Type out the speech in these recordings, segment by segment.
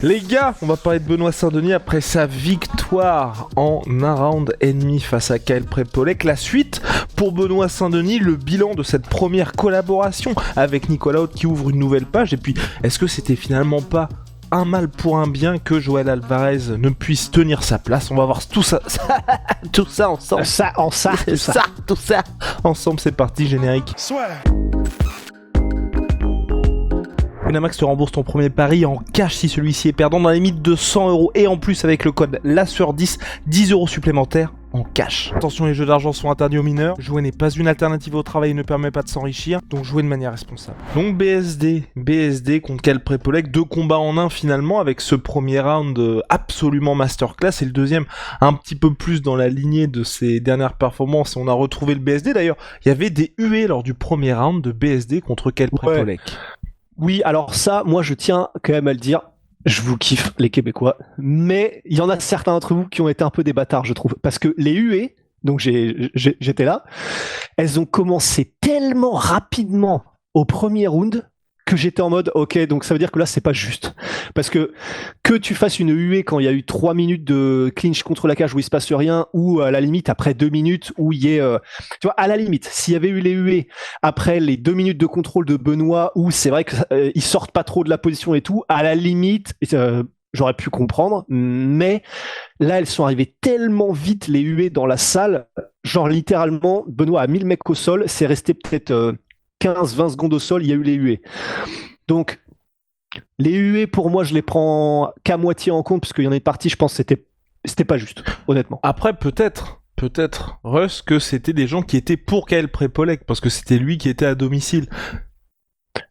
Les gars, on va parler de Benoît Saint-Denis après sa victoire en un round et demi face à Kyle Prepolec. La suite pour Benoît Saint-Denis, le bilan de cette première collaboration avec Nicolas Haute qui ouvre une nouvelle page. Et puis, est-ce que c'était finalement pas un mal pour un bien que Joël Alvarez ne puisse tenir sa place? On va voir tout ça, tout ça ensemble. Tout ça ensemble, c'est parti, générique. Winamax te rembourse ton premier pari en cash si celui-ci est perdant dans la limite de 100€ et en plus avec le code LASSUR10, 10€ supplémentaires en cash. Attention, les jeux d'argent sont interdits aux mineurs. Jouer n'est pas une alternative au travail et ne permet pas de s'enrichir, donc jouez de manière responsable. Donc BSD contre Kyle Prepolec, 2 combats en un finalement avec ce premier round absolument masterclass et le deuxième un petit peu plus dans la lignée de ses dernières performances. On a retrouvé le BSD d'ailleurs, il y avait des huées lors du premier round de BSD contre Kyle Prepolec. Oui, alors ça, moi je tiens quand même à le dire, je vous kiffe les Québécois, mais il y en a certains d'entre vous qui ont été un peu des bâtards, je trouve, parce que les huées, donc j'étais là, elles ont commencé tellement rapidement au premier round que j'étais en mode, ok, donc ça veut dire que là c'est pas juste, parce que tu fasses une huée quand il y a eu 3 minutes de clinch contre la cage où il se passe rien, ou à la limite après 2 minutes où il y ait, tu vois, à la limite, s'il y avait eu les huées après les 2 minutes de contrôle de Benoît, où c'est vrai que ils sortent pas trop de la position et tout, à la limite, j'aurais pu comprendre, mais là elles sont arrivées tellement vite les huées dans la salle, genre littéralement Benoît a mis le mec au sol, c'est resté peut-être 15-20 secondes au sol, il y a eu les huées. Donc, les huées, pour moi, je les prends qu'à moitié en compte, parce qu'il y en a une partie, je pense, c'était pas juste, honnêtement. Après, peut-être, Russ, que c'était des gens qui étaient pour Kyle Prepolec, parce que c'était lui qui était à domicile.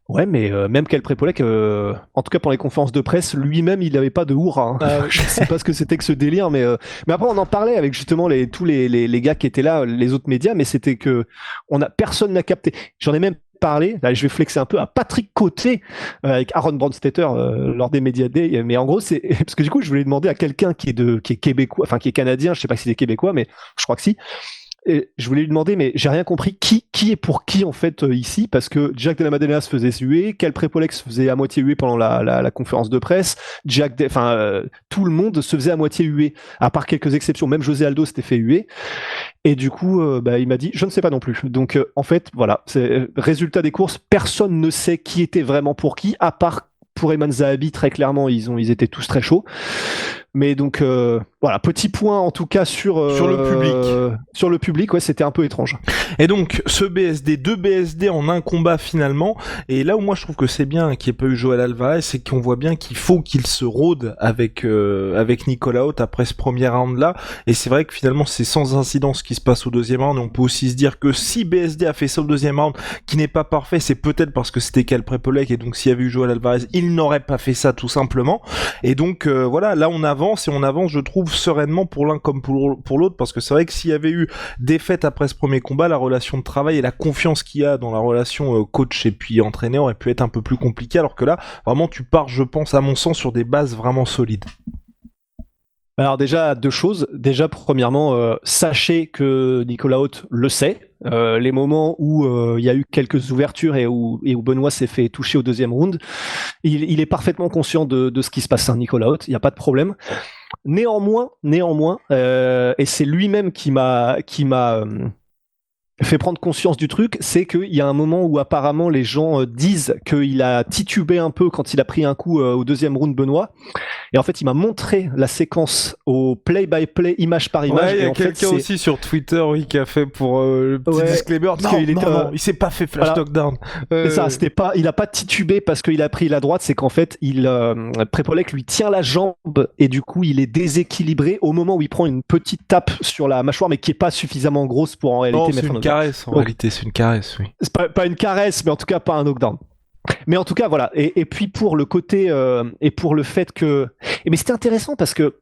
Ouais, mais même Kyle Prepolec, en tout cas pour les conférences de presse, lui-même, il n'avait pas de hurrah. Hein. Je sais pas ce que c'était que ce délire, mais après on en parlait avec justement tous les gars qui étaient là, les autres médias, mais c'était que personne n'a capté. J'en ai même parlé, là je vais flexer un peu, à Patrick Côté avec Aaron Brandstetter lors des Media Day, mais en gros c'est parce que du coup je voulais demander à quelqu'un qui est québécois, enfin qui est canadien, je sais pas si c'est québécois, mais je crois que si. Et je voulais lui demander, mais j'ai rien compris, qui est pour qui en fait ici, parce que Jack Della Maddalena se faisait huer, Kyle Prepolec se faisait à moitié huer pendant la conférence de presse, tout le monde se faisait à moitié huer, à part quelques exceptions, même José Aldo s'était fait huer, et du coup il m'a dit, je ne sais pas non plus. Donc en fait, voilà, c'est résultat des courses, personne ne sait qui était vraiment pour qui, à part pour Eman Zahabi, très clairement, ils étaient tous très chauds. Mais donc voilà, petit point en tout cas sur le public. Sur le public, ouais, c'était un peu étrange. Et donc ce BSD, 2 BSD en un combat finalement. Et là où moi je trouve que c'est bien qu'il n'y ait pas eu Joël Alvarez, c'est qu'on voit bien qu'il faut qu'il se rôde avec Nicolas Haute après ce premier round là. Et c'est vrai que finalement c'est sans incident ce qui se passe au deuxième round. Et on peut aussi se dire que si BSD a fait ça au deuxième round, qui n'est pas parfait, c'est peut-être parce que c'était Kyle Prepolec, et donc s'il y avait eu Joël Alvarez, il n'aurait pas fait ça tout simplement. Et donc voilà, là on avance, je trouve, sereinement pour l'un comme pour l'autre, parce que c'est vrai que s'il y avait eu défaite après ce premier combat, la relation de travail et la confiance qu'il y a dans la relation coach et puis entraîneur aurait pu être un peu plus compliquée, alors que là, vraiment, tu pars, je pense, à mon sens, sur des bases vraiment solides. Alors déjà, 2 choses. Déjà, premièrement, sachez que Nicolas Haute le sait. Les moments où il y a eu quelques ouvertures et où Benoît s'est fait toucher au deuxième round, il est parfaitement conscient de ce qui se passe, hein, Nicolas Haute, il n'y a pas de problème. Néanmoins, et c'est lui-même qui m'a fait prendre conscience du truc, c'est qu'il y a un moment où apparemment les gens disent qu'il a titubé un peu quand il a pris un coup au deuxième round Benoît, et en fait il m'a montré la séquence au play-by-play, image par image. Ouais, il y a en quelqu'un fait, aussi sur Twitter, oui, qui a fait pour le petit disclaimer, parce qu'il était il s'est pas fait flash knockdown. Ça, il a pas titubé parce qu'il a pris la droite, c'est qu'en fait Prepolec lui tient la jambe et du coup il est déséquilibré au moment où il prend une petite tape sur la mâchoire, mais qui est pas suffisamment grosse pour en réalité mettre un caresse, en réalité, c'est une caresse, oui. C'est pas une caresse, mais en tout cas pas un knockdown. Mais en tout cas, voilà. Et puis pour le côté et pour le fait que, mais c'était intéressant parce que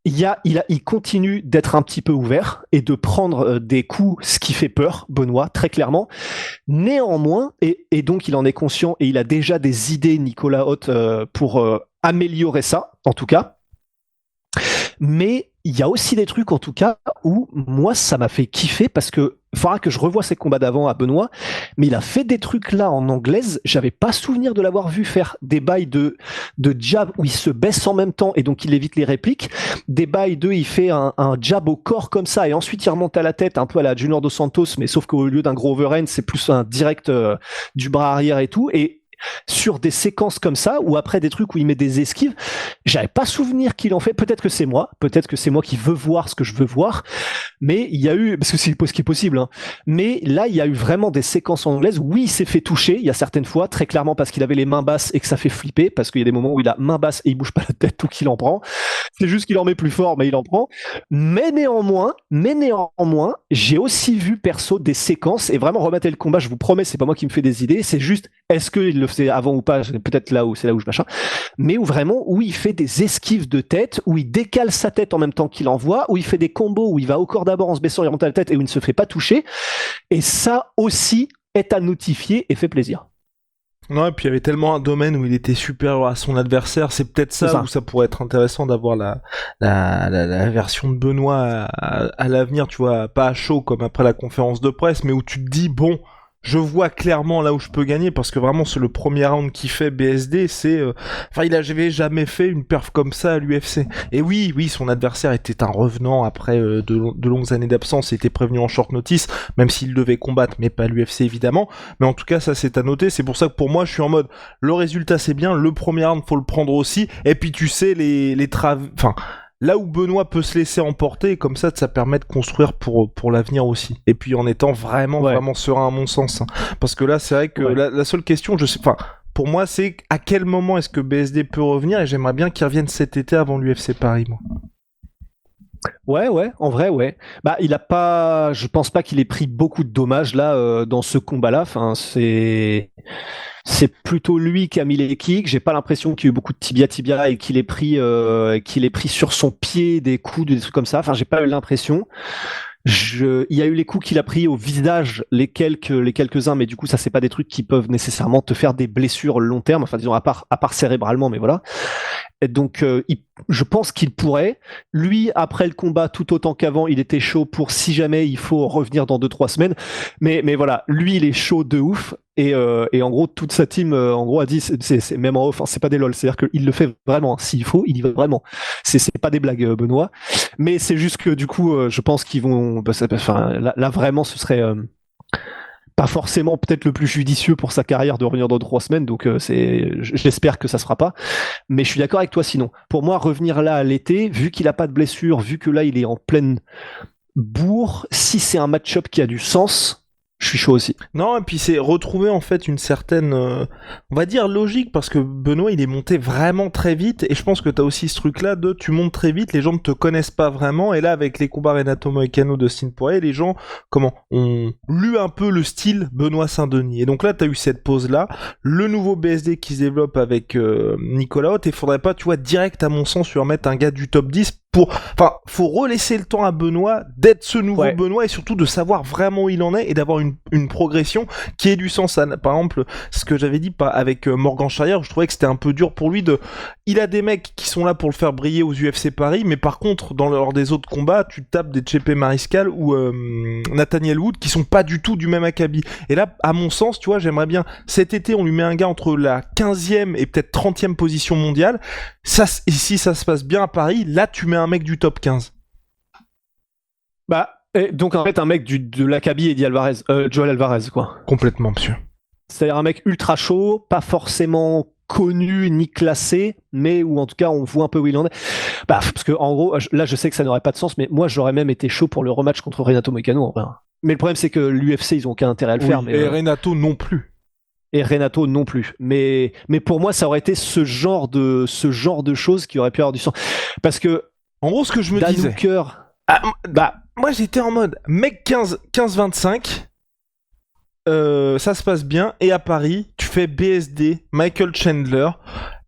il continue d'être un petit peu ouvert et de prendre des coups, ce qui fait peur, Benoît, très clairement. Néanmoins, et donc il en est conscient et il a déjà des idées, Nicolas Haute, pour améliorer ça, en tout cas. Mais il y a aussi des trucs, en tout cas, où moi, ça m'a fait kiffer parce que faudra que je revoie ses combats d'avant à Benoît, mais il a fait des trucs là en anglaise, j'avais pas souvenir de l'avoir vu faire des bails de jab où il se baisse en même temps et donc il évite les répliques, des bails de il fait un jab au corps comme ça et ensuite il remonte à la tête un peu à la Junior Dos Santos, mais sauf qu'au lieu d'un gros overhand c'est plus un direct du bras arrière et tout, et sur des séquences comme ça, ou après des trucs où il met des esquives, j'avais pas souvenir qu'il en fait. Peut-être que c'est moi qui veux voir ce que je veux voir, mais il y a eu, parce que c'est ce qui est possible, hein, mais là il y a eu vraiment des séquences anglaises où il s'est fait toucher, il y a certaines fois, très clairement parce qu'il avait les mains basses et que ça fait flipper, parce qu'il y a des moments où il a main basse et il bouge pas la tête ou qu'il en prend, c'est juste qu'il en met plus fort mais il en prend, mais néanmoins, j'ai aussi vu perso des séquences, et vraiment remettez le combat, je vous promets, c'est pas moi qui me fais des idées, c'est juste, est-ce qu'il le faisait avant ou pas, peut-être là où c'est là où je machin, mais où il fait des esquives de tête, où il décale sa tête en même temps qu'il envoie, où il fait des combos où il va au corps d'abord en se baissant, il remonte à la tête et où il ne se fait pas toucher, et ça aussi est à notifier et fait plaisir. Non, et puis il y avait tellement un domaine où il était supérieur à son adversaire, c'est peut-être ça où ça pourrait être intéressant d'avoir la version de Benoît à l'avenir, tu vois, pas à chaud comme après la conférence de presse, mais où tu te dis, bon, je vois clairement là où je peux gagner, parce que vraiment c'est le premier round qu'il fait BSD, c'est enfin il avait jamais fait une perf comme ça à l'UFC. Et oui, son adversaire était un revenant après de longues années d'absence, il était prévenu en short notice, même s'il devait combattre, mais pas à l'UFC évidemment. Mais en tout cas ça c'est à noter, c'est pour ça que pour moi je suis en mode le résultat c'est bien, le premier round faut le prendre aussi, et puis tu sais enfin là où Benoît peut se laisser emporter, comme ça permet de construire pour l'avenir aussi. Et puis en étant vraiment serein à mon sens. Hein. Parce que là, c'est vrai que la seule question, pour moi, c'est à quel moment est-ce que BSD peut revenir, et j'aimerais bien qu'il revienne cet été avant l'UFC Paris, moi. Ouais, en vrai, ouais. Bah, je pense pas qu'il ait pris beaucoup de dommages là dans ce combat-là. Enfin, c'est plutôt lui qui a mis les kicks. J'ai pas l'impression qu'il y ait eu beaucoup de tibia et qu'il ait pris sur son pied des coups, des trucs comme ça. Enfin, j'ai pas eu l'impression. Il y a eu les coups qu'il a pris au visage, les quelques-uns, mais du coup, ça c'est pas des trucs qui peuvent nécessairement te faire des blessures long terme. Enfin, disons à part cérébralement, mais voilà. Et donc, je pense qu'il pourrait. Lui, après le combat, tout autant qu'avant, il était chaud pour si jamais il faut revenir dans 2-3 semaines. Mais voilà, lui, il est chaud de ouf. Et en gros, toute sa team, en gros, a dit, c'est même en off, hein, c'est pas des lol. C'est-à-dire qu'il le fait vraiment. S'il faut, il y va vraiment. C'est pas des blagues, Benoît. Mais c'est juste que du coup, je pense qu'ils vont. Là, vraiment, ce serait. Pas forcément peut-être le plus judicieux pour sa carrière de revenir dans 3 semaines, donc j'espère que ça se fera pas. Mais je suis d'accord avec toi sinon. Pour moi, revenir là à l'été, vu qu'il a pas de blessure, vu que là il est en pleine bourre, si c'est un match-up qui a du sens, je suis chaud aussi. Non, et puis c'est retrouver en fait une certaine, on va dire logique, parce que Benoît il est monté vraiment très vite, et je pense que t'as aussi ce truc-là de tu montes très vite, les gens ne te connaissent pas vraiment, et là avec les combats Renato Moicano d'Austin Poirier, les gens ont lu un peu le style Benoît Saint-Denis, et donc là t'as eu cette pause-là, le nouveau BSD qui se développe avec Nicolas Haute, et faudrait pas, tu vois, direct à mon sens, lui remettre un gars du top 10 faut relaisser le temps à Benoît d'être ce nouveau Benoît, et surtout de savoir vraiment où il en est et d'avoir une progression qui ait du sens. Par exemple, ce que j'avais dit avec Morgan Charrière, je trouvais que c'était un peu dur pour lui il a des mecs qui sont là pour le faire briller aux UFC Paris, mais par contre, lors des autres combats, tu tapes des Chepe Mariscal ou Nathaniel Wood qui sont pas du tout du même acabit. Et là, à mon sens, tu vois, j'aimerais bien, cet été, on lui met un gars entre la 15e et peut-être 30e position mondiale. Et si ça se passe bien à Paris, là, tu mets un mec du top 15. Donc en fait un mec de l'Accabi et Joel Alvarez quoi. Complètement, monsieur. C'est-à-dire un mec ultra chaud, pas forcément connu ni classé, mais où en tout cas on voit un peu où il en est. Parce que en gros, là je sais que ça n'aurait pas de sens, mais moi j'aurais même été chaud pour le rematch contre Renato Moicano. Enfin. Mais le problème c'est que l'UFC ils ont aucun intérêt à le faire. Mais, et Renato non plus. Et Renato non plus. Mais pour moi ça aurait été ce genre de choses qui aurait pu avoir du sens. Parce que en gros ce que je me disais. Hooker, moi j'étais en mode mec 15-25, ça se passe bien, et à Paris tu fais BSD, Michael Chandler,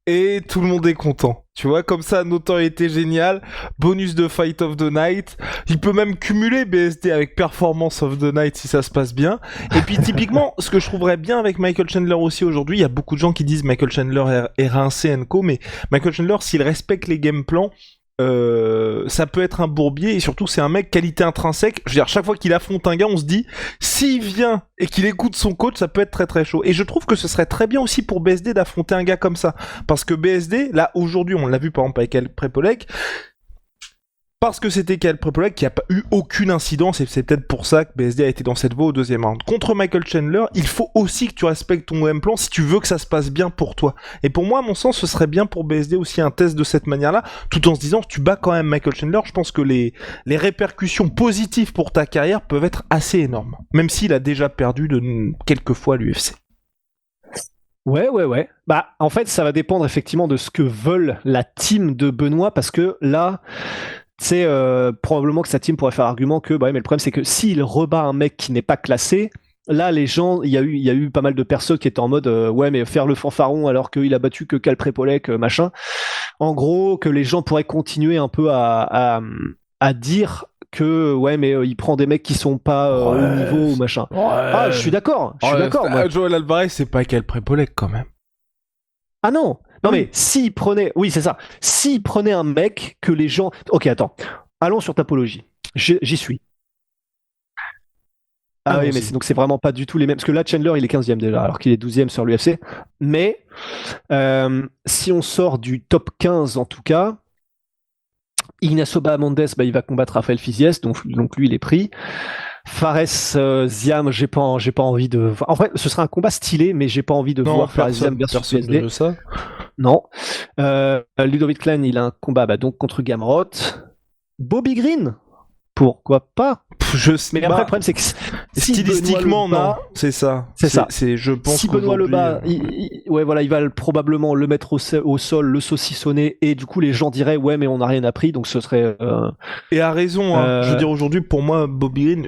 et tout le monde est content. Tu vois, comme ça, notoriété géniale, bonus de Fight of the Night, il peut même cumuler BSD avec Performance of the Night si ça se passe bien. Et puis typiquement, ce que je trouverais bien avec Michael Chandler aussi aujourd'hui, il y a beaucoup de gens qui disent Michael Chandler est rincé & co, mais Michael Chandler, s'il respecte les game plans, ça peut être un bourbier, et surtout c'est un mec qualité intrinsèque. Je veux dire, chaque fois qu'il affronte un gars, on se dit, s'il vient et qu'il écoute son coach, ça peut être très très chaud. Et je trouve que ce serait très bien aussi pour BSD d'affronter un gars comme ça, parce que BSD, là aujourd'hui, on l'a vu par exemple avec El Prepolek, parce que c'était Kyle Prepolek qui a pas eu aucune incidence, et c'est peut-être pour ça que BSD a été dans cette voie au deuxième round. Contre Michael Chandler, il faut aussi que tu respectes ton game plan si tu veux que ça se passe bien pour toi. Et pour moi, à mon sens, ce serait bien pour BSD aussi un test de cette manière-là, tout en se disant que tu bats quand même Michael Chandler. Je pense que les répercussions positives pour ta carrière peuvent être assez énormes, même s'il a déjà perdu quelques fois à l'UFC. Ouais. Bah, en fait, ça va dépendre effectivement de ce que veulent la team de Benoît, parce que là, c'est probablement que sa team pourrait faire argument que mais le problème c'est que s'il rebat un mec qui n'est pas classé, là les gens, il y a eu pas mal de personnes qui étaient en mode ouais, mais faire le fanfaron alors qu'il a battu que Kyle Prepolek, machin. En gros, que les gens pourraient continuer un peu à dire que ouais, mais il prend des mecs qui sont pas au niveau ou machin. Ouais. Ah, je suis d'accord. Moi. Joel Alvarez, c'est pas Kyle Prepolek quand même. Ah non. Non mais s'il prenait, oui c'est ça, s'il prenait un mec que les gens... Ok, attends, allons sur Tapology, j'y suis. Ah oui, mais donc c'est vraiment pas du tout les mêmes, parce que là Chandler il est 15e déjà, alors qu'il est 12e sur l'UFC, mais si on sort du top 15 en tout cas, Ignacio Bahamondes, il va combattre Rafael Fizies, donc lui il est pris. Fares Ziam, j'ai pas envie de... En fait, ce sera un combat stylé, mais j'ai pas envie de voir Fares Ziam versus PSD. Non. Ludovic Klein, il a un combat donc contre Gamrot. Bobby Green, pourquoi pas? Mais après, le problème, c'est que stylistiquement, non. C'est ça. Je pense si Benoît le bat, il va probablement le mettre au sol, le saucissonner, et du coup, les gens diraient ouais, mais on n'a rien appris, donc ce serait. Et a raison. Je veux dire, aujourd'hui, pour moi, Bobby Green,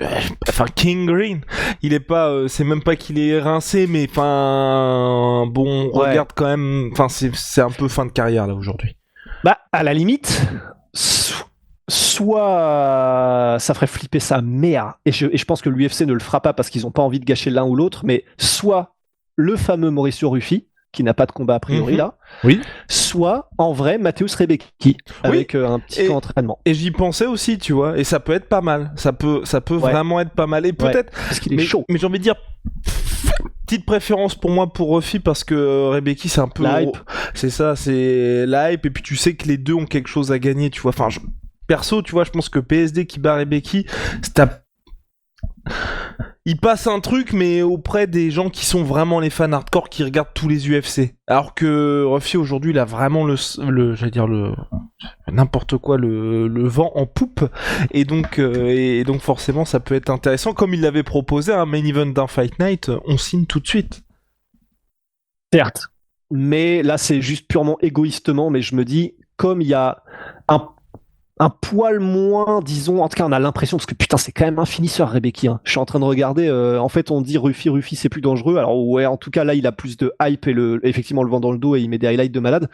King Green, il est pas. C'est même pas qu'il est rincé, mais bon, regarde quand même. C'est un peu fin de carrière là aujourd'hui. Bah, à la limite. Soit ça ferait flipper sa mère, et je pense que l'UFC ne le fera pas parce qu'ils n'ont pas envie de gâcher l'un ou l'autre, mais soit le fameux Mauricio Ruffi, qui n'a pas de combat a priori là, oui. Soit en vrai Mateusz Rebecki, avec un petit entraînement. Et j'y pensais aussi, tu vois, et ça peut être pas mal, ça peut vraiment être pas mal, et peut-être... parce qu'il est chaud. Mais j'ai envie de dire... Petite préférence pour moi pour Ruffi, parce que Rebecki c'est un peu... La hype. C'est ça, c'est la hype, et puis tu sais que les deux ont quelque chose à gagner, tu vois, perso, tu vois, je pense que PSD qui bat Rebecki, il passe un truc, mais auprès des gens qui sont vraiment les fans hardcore qui regardent tous les UFC. Alors que Ruffi aujourd'hui, il a vraiment n'importe quoi, le vent en poupe. Et donc forcément, ça peut être intéressant. Comme il l'avait proposé, un main event d'un Fight Night, on signe tout de suite. Certes. Mais là, c'est juste purement égoïstement, mais je me dis, comme il y a un poil moins, disons, en tout cas on a l'impression, parce que putain c'est quand même un finisseur Rebecki, hein. Je suis en train de regarder, en fait on dit Ruffi c'est plus dangereux, alors ouais, en tout cas là il a plus de hype et effectivement le vent dans le dos et il met des highlights de malade.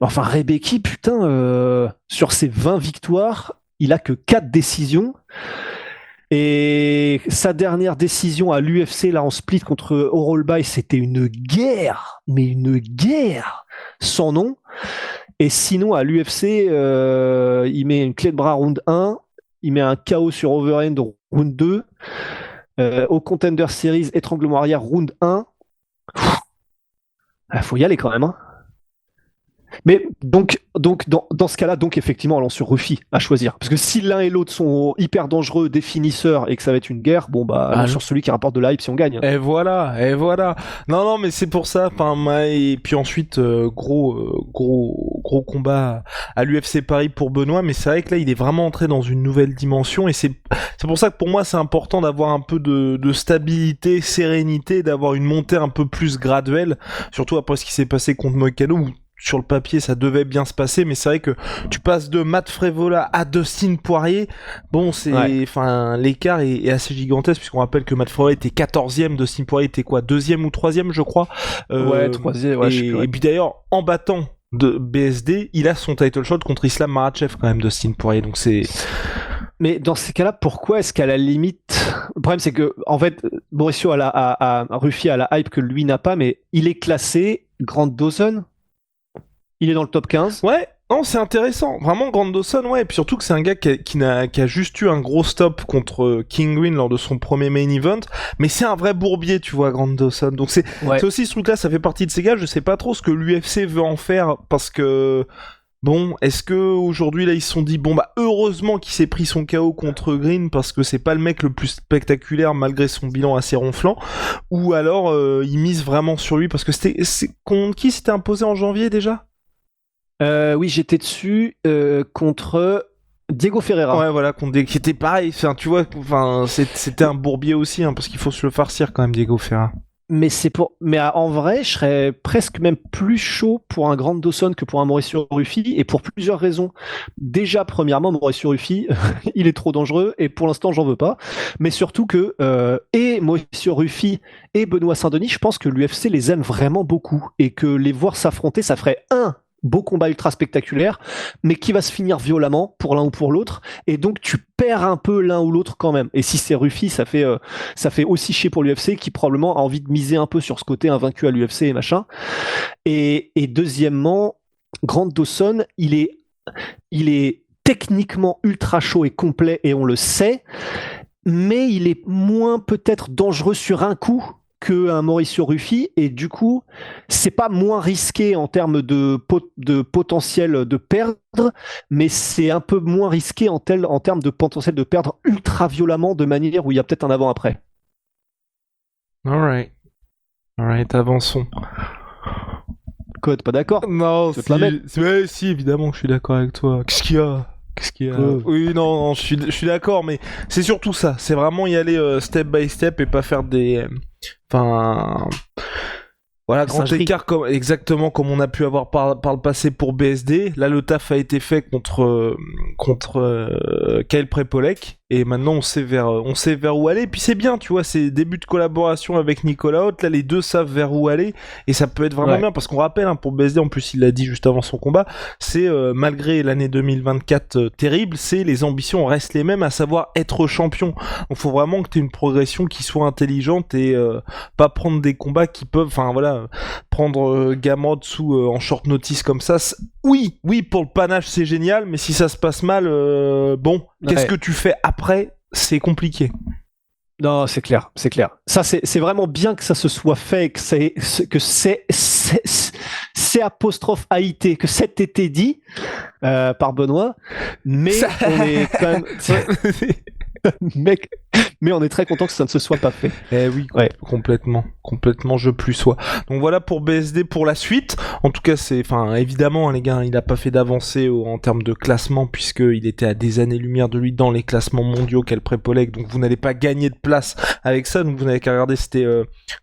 Enfin Rebecki, putain, sur ses 20 victoires, il a que 4 décisions, et sa dernière décision à l'UFC là en split contre Orolbai, c'était une guerre, mais une guerre sans nom. Et sinon, à l'UFC, il met une clé de bras round 1, il met un KO sur overhand round 2, au Contender Series, étranglement arrière round 1. Faut y aller quand même, hein. Mais donc dans ce cas-là, donc effectivement, allons sur Ruffi à choisir. Parce que si l'un et l'autre sont hyper dangereux, des finisseurs, et que ça va être une guerre, allons sur celui qui rapporte de la hype si on gagne. Et voilà. Non, mais c'est pour ça. Et puis ensuite, gros combat à l'UFC Paris pour Benoît. Mais c'est vrai que là, il est vraiment entré dans une nouvelle dimension. Et c'est pour ça que pour moi, c'est important d'avoir un peu de stabilité, sérénité, d'avoir une montée un peu plus graduelle. Surtout après ce qui s'est passé contre Moïcano, où sur le papier ça devait bien se passer, mais c'est vrai que tu passes de Matt Frevola à Dustin Poirier, l'écart est assez gigantesque, puisqu'on rappelle que Matt Frevola était 14e, Dustin Poirier était quoi, 2e ou 3e je crois, 3e, et puis d'ailleurs en battant de BSD, il a son title shot contre Islam Makhachev quand même, Dustin Poirier, donc c'est... Mais dans ces cas-là, pourquoi est-ce qu'à la limite... Le problème, c'est que, en fait, Mauricio Ruffi a la hype que lui n'a pas, mais il est classé Grand Dawson. Il est dans le top 15. Ouais, non, c'est intéressant. Vraiment, Grant Dawson, ouais. Et puis surtout que c'est un gars qui a juste eu un gros stop contre King Green lors de son premier main event. Mais c'est un vrai bourbier, tu vois, Grant Dawson. Donc c'est aussi ce truc-là, ça fait partie de ces gars. Je sais pas trop ce que l'UFC veut en faire parce que... Bon, est-ce que aujourd'hui là ils se sont dit bon bah heureusement qu'il s'est pris son KO contre Green parce que c'est pas le mec le plus spectaculaire malgré son bilan assez ronflant, ou alors ils misent vraiment sur lui parce que c'est contre qui s'était imposé en janvier déjà? Oui, j'étais dessus contre Diego Ferreira. Ouais, voilà, qui était pareil. Enfin, tu vois, c'était un bourbier aussi, hein, parce qu'il faut se le farcir quand même, Diego Ferreira. Mais en vrai, je serais presque même plus chaud pour un Grant Dawson que pour un Mauricio Ruffi, et pour plusieurs raisons. Déjà, premièrement, Mauricio Ruffi, il est trop dangereux, et pour l'instant, j'en veux pas. Mais surtout que et Mauricio Ruffi et Benoît Saint-Denis, je pense que l'UFC les aime vraiment beaucoup, et que les voir s'affronter, ça ferait un beau combat ultra spectaculaire, mais qui va se finir violemment pour l'un ou pour l'autre, et donc tu perds un peu l'un ou l'autre quand même. Et si c'est Ruffi, ça fait aussi chier pour l'UFC, qui probablement a envie de miser un peu sur ce côté invaincu à l'UFC et machin. Et deuxièmement, Grant Dawson, il est techniquement ultra chaud et complet, et on le sait, mais il est moins peut-être dangereux sur un coup qu'un Mauricio Ruffi, et du coup c'est pas moins risqué en termes de potentiel de perdre, mais c'est un peu moins risqué en termes de potentiel de perdre ultra violemment, de manière où il y a peut-être un avant-après. Alright, avançons. Code, pas d'accord? Non, si, évidemment que je suis d'accord avec toi. Qu'est-ce qu'il y a? Oui, non, je suis d'accord, mais c'est surtout ça. C'est vraiment y aller step by step et pas faire des... Voilà, grand écart exactement comme on a pu avoir par le passé pour BSD. Là, le taf a été fait contre Kyle Prepolek. Et maintenant, on sait vers où aller. Et puis c'est bien, tu vois, c'est début de collaboration avec Nicolas Haute. Là, les deux savent vers où aller. Et ça peut être vraiment bien, parce qu'on rappelle, hein, pour BSD, en plus, il l'a dit juste avant son combat, c'est malgré l'année 2024 terrible, c'est les ambitions restent les mêmes, à savoir être champion. Donc, faut vraiment que tu aies une progression qui soit intelligente et pas prendre des combats qui peuvent, prendre Gamrot en short notice comme ça. Oui, pour le panache, c'est génial, mais si ça se passe mal, qu'est-ce que tu fais après? C'est compliqué. Non, c'est clair. Ça, c'est vraiment bien que ça se soit fait, que c'est apostrophe AIT, que cet été dit par Benoît, mais on est quand même... mais on est très content que ça ne se soit pas fait. Eh oui, complètement, je plus sois. Donc voilà pour BSD pour la suite. En tout cas, évidemment, les gars, il n'a pas fait d'avancée en termes de classement, puisqu'il était à des années-lumière de lui dans les classements mondiaux qu'elle Prepolek, donc vous n'allez pas gagner de place avec ça, donc vous n'avez qu'à regarder, c'était,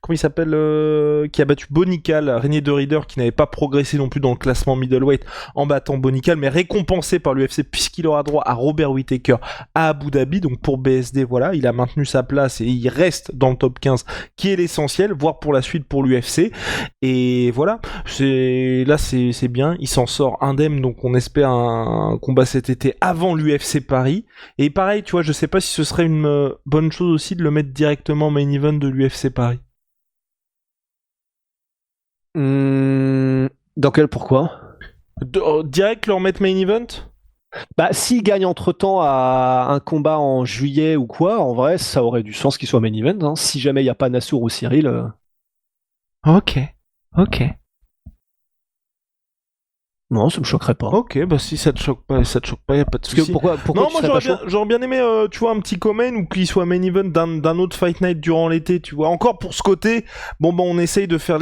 comment il s'appelle, qui a battu Bonical, Régnier de Rieder, qui n'avait pas progressé non plus dans le classement middleweight en battant Bonical, mais récompensé par l'UFC, puisqu'il aura droit à Robert Whittaker à Abu Dhabi. Donc pour BSD, voilà, il a maintenu sa place et il reste dans le top 15, qui est l'essentiel, voire pour la suite pour l'UFC. Et voilà, c'est bien, il s'en sort indemne, donc on espère un combat cet été avant l'UFC Paris. Et pareil, tu vois, je sais pas si ce serait une bonne chose aussi de le mettre directement main event de l'UFC Paris. Dans quel pourquoi? Direct leur mettre main event? Bah, s'il gagne entre-temps à un combat en juillet ou quoi, en vrai, ça aurait du sens qu'il soit main event, hein, si jamais il n'y a pas Nassour ou Cyril. Ok. Non, ça me choquerait pas. Ok, bah si ça te choque pas, y a pas de souci. Pourquoi non, moi j'aurais bien aimé, tu vois, un petit co-main ou qu'il soit main event d'un autre Fight Night durant l'été, tu vois. Encore pour ce côté, on essaye de faire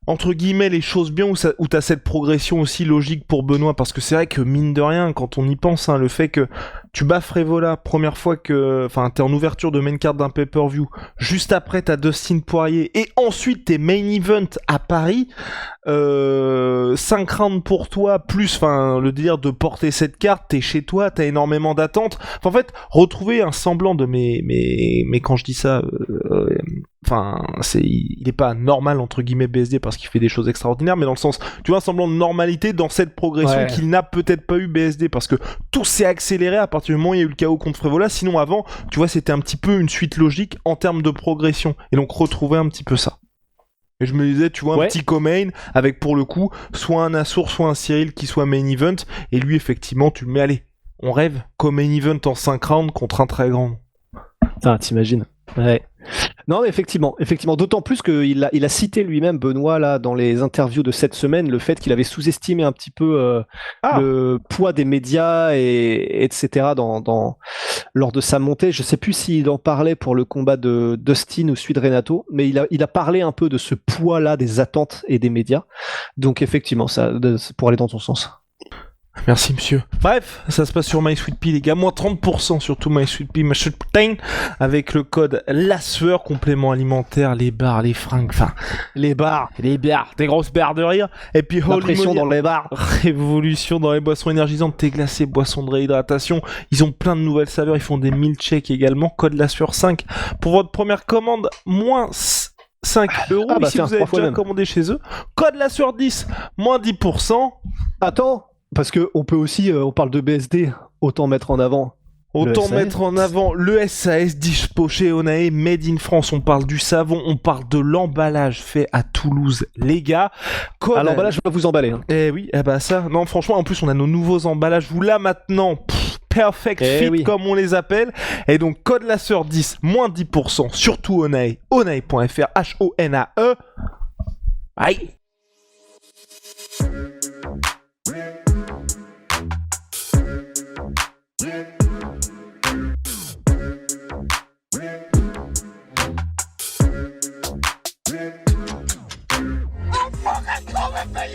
entre guillemets les choses bien, où t'as cette progression aussi logique pour Benoît, parce que c'est vrai que mine de rien, quand on y pense, le fait que tu bats Frévola, première fois que, t'es en ouverture de main card d'un pay-per-view, juste après t'as Dustin Poirier, et ensuite t'es main event à Paris, 5 rounds pour toi, plus, le délire de porter cette carte, t'es chez toi, t'as énormément d'attentes, en fait, retrouver un semblant de mais quand je dis ça, il est pas normal entre guillemets BSD parce qu'il fait des choses extraordinaires, mais dans le sens, tu vois, un semblant de normalité dans cette progression qu'il n'a peut-être pas eu BSD, parce que tout s'est accéléré à partir du moment où il y a eu le KO contre Frévola. Sinon avant, tu vois, c'était un petit peu une suite logique en termes de progression, et donc retrouver un petit peu ça. Et je me disais, tu vois, un Ouais. petit co-main avec pour le coup, soit un Assour, soit un Cyril qui soit main event. Et lui, effectivement, tu le mets, allez, on rêve, co-main event en 5 rounds contre un très grand. Putain, t'imagines. Ouais. Non, mais effectivement, d'autant plus qu'il a cité lui-même, Benoît, là, dans les interviews de cette semaine, le fait qu'il avait sous-estimé un petit peu le poids des médias et etc. lors de sa montée. Je sais plus s'il en parlait pour le combat de Dustin ou celui de Renato, mais il a parlé un peu de ce poids-là des attentes et des médias. Donc effectivement, ça pour aller dans ton sens. Merci monsieur. Bref, ça se passe sur MySweetPea les gars, moins 30% sur tout MySweetPea, MySweetPea, avec le code LASSEUR, complément alimentaire, les bars, les fringues, enfin, Les bars, des grosses barres de rire, et puis la pression dans les bars. révolution dans les boissons énergisantes, thé glacé, boissons de réhydratation, ils ont plein de nouvelles saveurs, ils font des milkshakes également, code LASSEUR 5, pour votre première commande, moins 5 euros, Ah bah si tiens, vous avez 3 fois déjà même. commandé chez eux, code LASSEUR 10, moins 10%, Attends, parce que on peut aussi, on parle de BSD, autant mettre en avant. autant SAS. mettre en avant le SAS Dispo chez Onae, Made in France. On parle du savon, on parle de l'emballage fait à Toulouse, les gars. Ah, l'emballage va vous emballer. Hein. Eh oui, eh bah ça. Non, franchement, en plus, on a nos nouveaux emballages. Vous là maintenant, perfect fit oui. comme on les appelle. Et donc, code LASSEUR 10, moins 10%, surtout Onae, onae.fr, H-O-N-A-E. Aïe. Come and pay